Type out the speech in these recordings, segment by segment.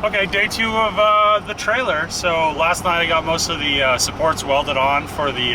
Okay, day 2 of the trailer. So last night I got most of the supports welded on for the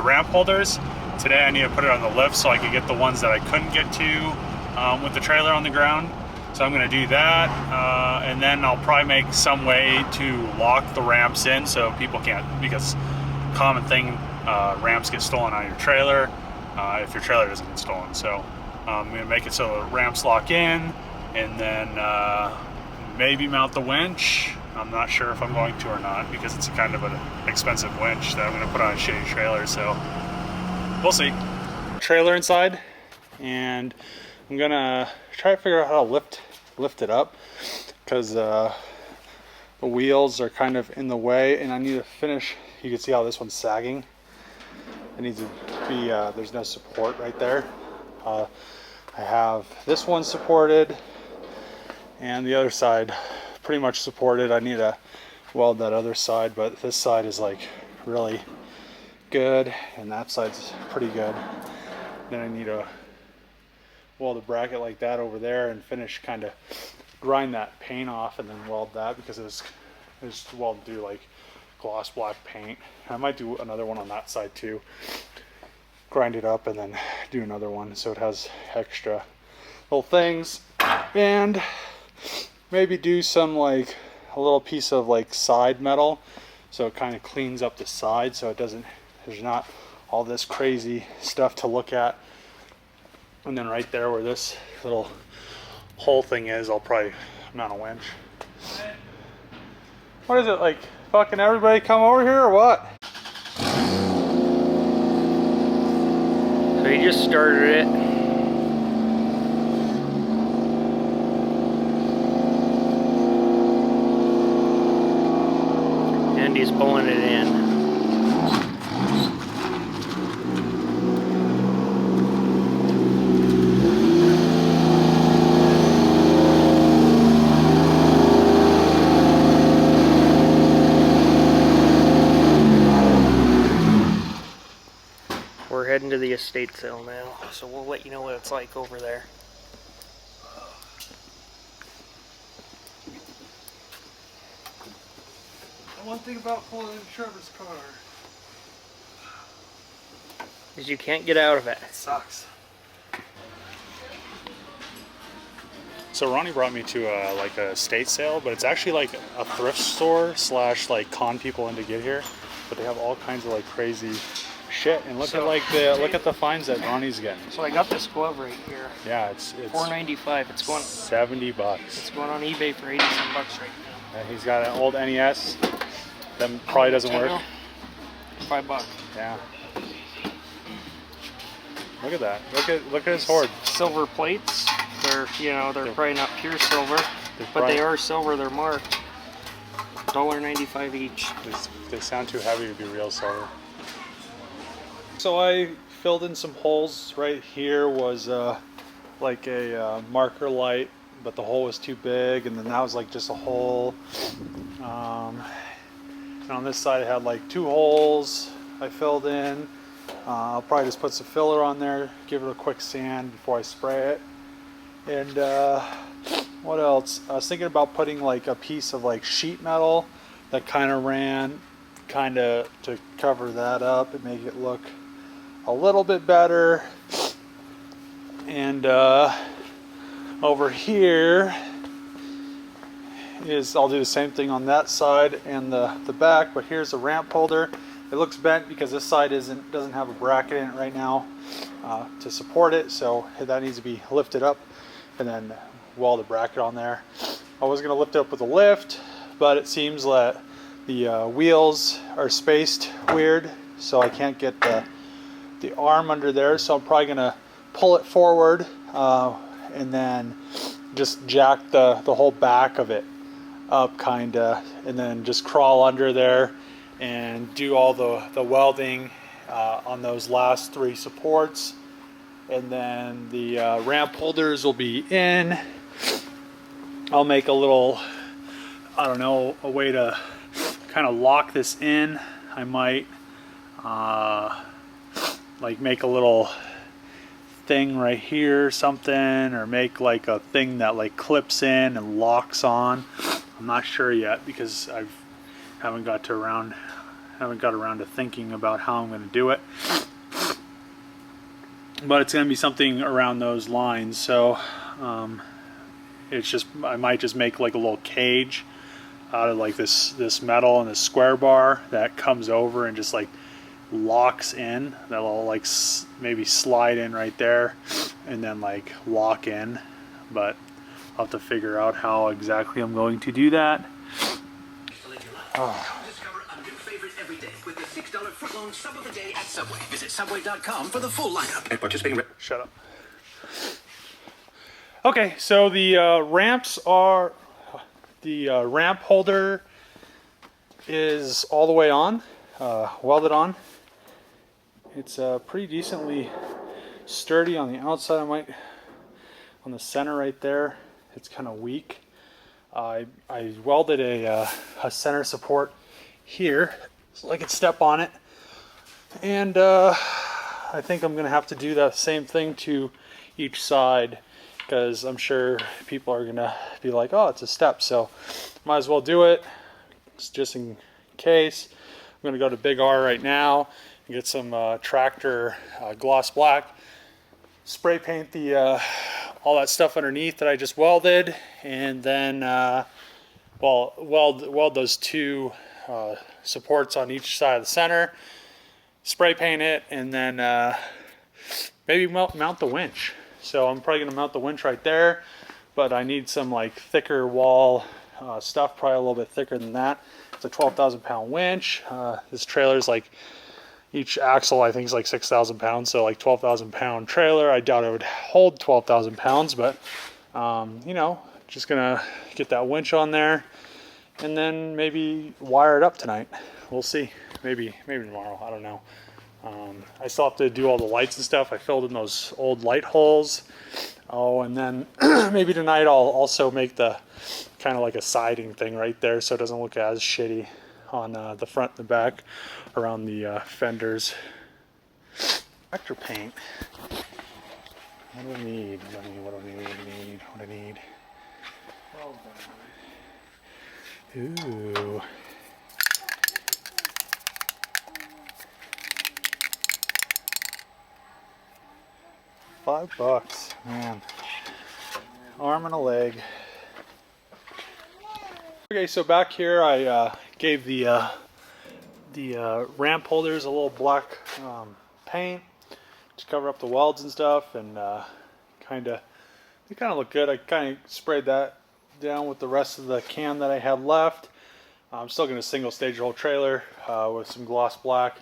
ramp holders. Today I need to put it on the lift so I could get the ones that I couldn't get to with the trailer on the ground. So I'm going to do that, and then I'll probably make some way to lock the ramps in so people can't, because common thing, ramps get stolen out of your trailer if your trailer doesn't get stolen. So I'm going to make it so the ramps lock in, and then maybe mount the winch. I'm not sure if I'm going to or not, because it's kind of an expensive winch that I'm going to put on a shitty trailer, so we'll see. Trailer inside, and I'm gonna try to figure out how to lift it up, because the wheels are kind of in the way, and I need to finish. You can see how this one's sagging. It needs to be, there's no support right there. I have this one supported, and the other side pretty much supported. I need to weld that other side, but this side is like really good, and that side's pretty good. Then I need to weld a bracket like that over there and finish, kind of grind that paint off and then weld that, because it's welded through like gloss black paint. I might do another one on that side too, grind it up and then do another one so it has extra little things, and maybe do some like a little piece of like side metal so it kind of cleans up the side, so it doesn't, there's not all this crazy stuff to look at. And then right there where this little hole thing is, I'll probably mount a winch. What is it, like fucking everybody come over here or what? So he just started it. And he's pulling it in. We're heading to the estate sale now, so we'll let you know what it's like over there. One thing about pulling in Trevor's car is you can't get out of it. It sucks. So Ronnie brought me to like a estate sale, but it's actually like a thrift store slash like con people in to get here. But they have all kinds of like crazy shit, and look at the finds that Ronnie's getting. So I got this glove right here. Yeah, it's $4.95. It's going $70. It's going on eBay for 80 some bucks right now. He's got an old NES that probably doesn't work. $5. Yeah. Look at that. Look at his hoard. Silver plates. They're probably not pure silver, but they are silver. They're marked. $1.95 each. They sound too heavy to be real silver. So I filled in some holes. Right here was like a marker light, but the hole was too big, and then that was like just a hole. And on this side I had like 2 holes I filled in. I'll probably just put some filler on there, give it a quick sand before I spray it. And what else? I was thinking about putting like a piece of like sheet metal that kind of ran to cover that up and make it look a little bit better. And over here is, I'll do the same thing on that side and the back, but here's the ramp holder. It looks bent because this side doesn't have a bracket in it right now to support it, so that needs to be lifted up and then weld a bracket on there. I was going to lift it up with a lift, but it seems that the wheels are spaced weird, so I can't get the arm under there, so I'm probably going to pull it forward and then just jack the whole back of it up kinda, and then just crawl under there and do all the welding on those last 3 supports, and then the ramp holders will be in. I'll make a little, I don't know, a way to kind of lock this in. I might like make a little thing right here or something, or make like a thing that like clips in and locks on. I'm not sure yet because I haven't got around to thinking about how I'm going to do it. But it's going to be something around those lines. So it's just, I might just make like a little cage out of like this metal and this square bar that comes over and just like locks in. That'll like maybe slide in right there and then like lock in. But I'll have to figure out how exactly I'm going to do that. Oh. Discover a new favorite every day with the $6 footlong sub of the day at Subway. Visit Subway.com for the full lineup and participating. Shut up. Okay, so the ramps are, the ramp holder is all the way on, welded on. It's pretty decently sturdy on the outside. I might, on the center right there, it's kind of weak. I welded a center support here so I could step on it, and I think I'm gonna have to do that same thing to each side, because I'm sure people are gonna be like, oh, it's a step, so might as well do it just in case. I'm gonna go to Big R right now and get some tractor gloss black, spray paint the all that stuff underneath that I just welded, and then weld those two supports on each side of the center, spray paint it, and then maybe mount the winch. So I'm probably gonna mount the winch right there, but I need some like thicker wall stuff, probably a little bit thicker than that. It's a 12,000 pound winch. This trailer is like, each axle I think is like 6,000 pounds, so like 12,000 pound trailer. I doubt it would hold 12,000 pounds, but you know, just gonna get that winch on there and then maybe wire it up tonight. We'll see. Maybe tomorrow. I don't know. I still have to do all the lights and stuff. I filled in those old light holes. Oh, and then maybe tonight I'll also make the kind of like a siding thing right there so it doesn't look as shitty on the front and the back around the fenders. Tractor paint. What do I need? What do I need? Ooh. $5, man. Arm and a leg. Okay, so back here I gave the ramp holders a little black paint to cover up the welds and stuff, and they kind of look good. I kind of sprayed that down with the rest of the can that I had left. I'm still going to single stage the whole trailer with some gloss black,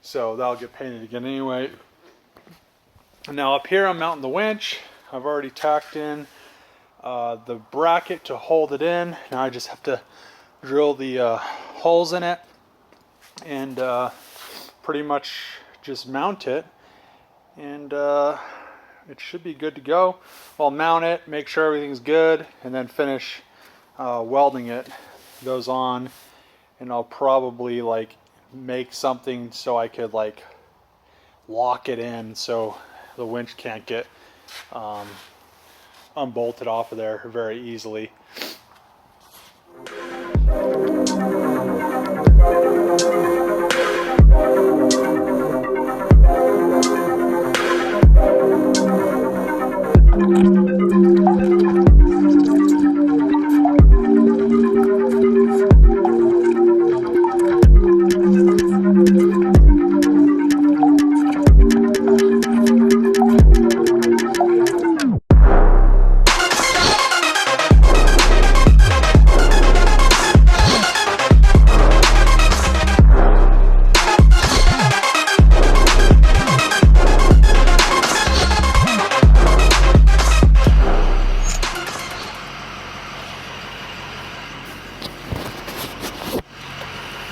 so that'll get painted again anyway. And now up here I'm mounting the winch. I've already tacked in the bracket to hold it in. Now I just have to drill the holes in it and pretty much just mount it, and it should be good to go. I'll mount it, make sure everything's good, and then finish welding it. Goes on, and I'll probably like make something so I could like lock it in so the winch can't get unbolted off of there very easily.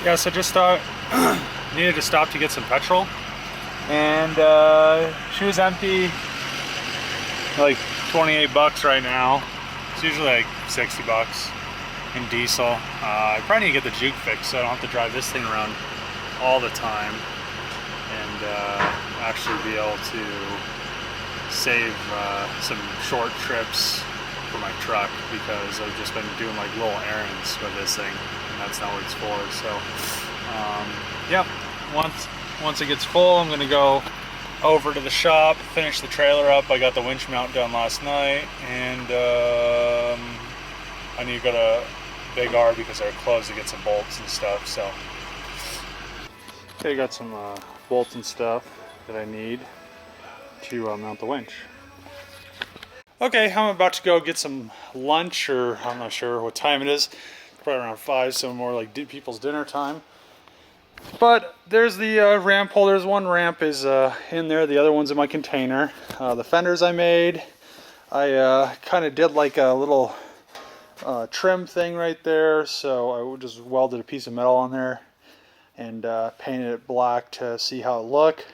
Yeah, so just needed to stop to get some petrol, and she was empty, like 28 bucks right now. It's usually like 60 bucks in diesel. I probably need to get the juke fixed so I don't have to drive this thing around all the time, and actually be able to save some short trips for my truck because I've just been doing like little errands with this thing, and that's not what it's for. So yeah, once it gets full, I'm gonna go over to the shop, finish the trailer up. I got the winch mount done last night, and I need to go to Big R because they're closed to get some bolts and stuff. So okay, got some bolts and stuff that I need to mount the winch. Okay, I'm about to go get some lunch, or I'm not sure what time it is. Probably around 5, so more like people's dinner time. But there's the ramp holders. One ramp is in there, the other one's in my container. The fenders I made, I kind of did like a little trim thing right there, so I just welded a piece of metal on there and painted it black to see how it looked.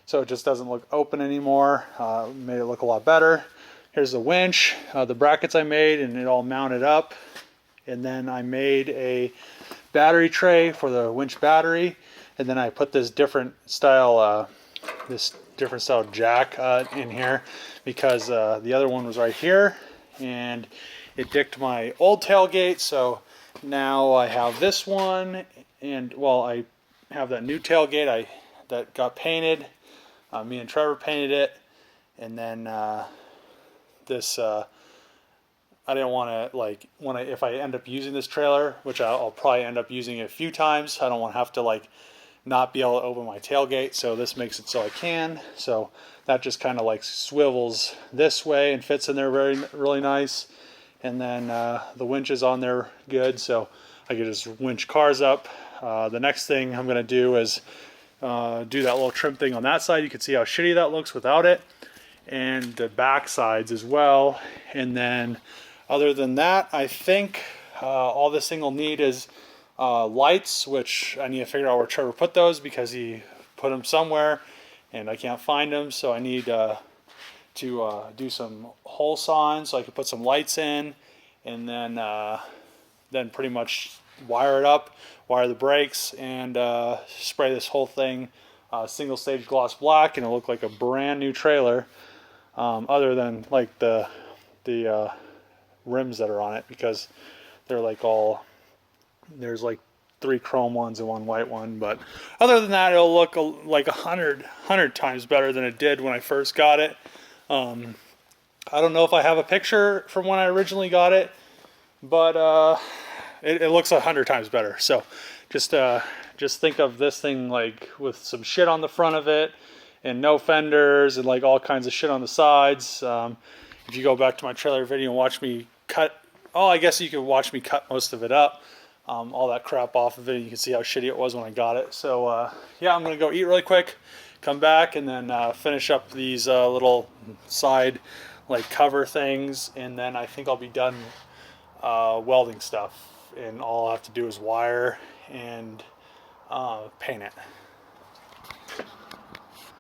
So it just doesn't look open anymore. Made it look a lot better. Here's the winch, the brackets I made, and it all mounted up. And then I made a battery tray for the winch battery, and then I put this different style jack in here because the other one was right here, and it dicked my old tailgate. So now I have this one, and well, I have that new tailgate that got painted. Me and Trevor painted it, and then this I didn't want to, like, if I end up using this trailer, which I'll probably end up using it a few times, I don't want to have to like not be able to open my tailgate, so this makes it so I can. So that just kind of like swivels this way and fits in there really nice. And then the winch is on there good, so I can just winch cars up. The next thing I'm going to do is do that little trim thing on that side. You can see how shitty that looks without it, and the back sides as well. And then other than that, I think all this thing will need is lights, which I need to figure out where Trevor put those because he put them somewhere and I can't find them. So I need to do some hole sawing so I can put some lights in, and then pretty much wire it up, wire the brakes, and spray this whole thing single stage gloss black, and it'll look like a brand new trailer, other than like the rims that are on it, because they're like there's like 3 chrome ones and 1 white one. But other than that, it'll look like 100 times better than it did when I first got it. I don't know if I have a picture from when I originally got it, but it looks 100 times better. So just think of this thing like with some shit on the front of it and no fenders and like all kinds of shit on the sides. If you go back to my trailer video and watch me cut, I guess you could watch me cut most of it up, all that crap off of it. You can see how shitty it was when I got it. So yeah, I'm gonna go eat really quick, come back, and then finish up these little side like cover things, and then I think I'll be done welding stuff, and all I'll have to do is wire and paint it.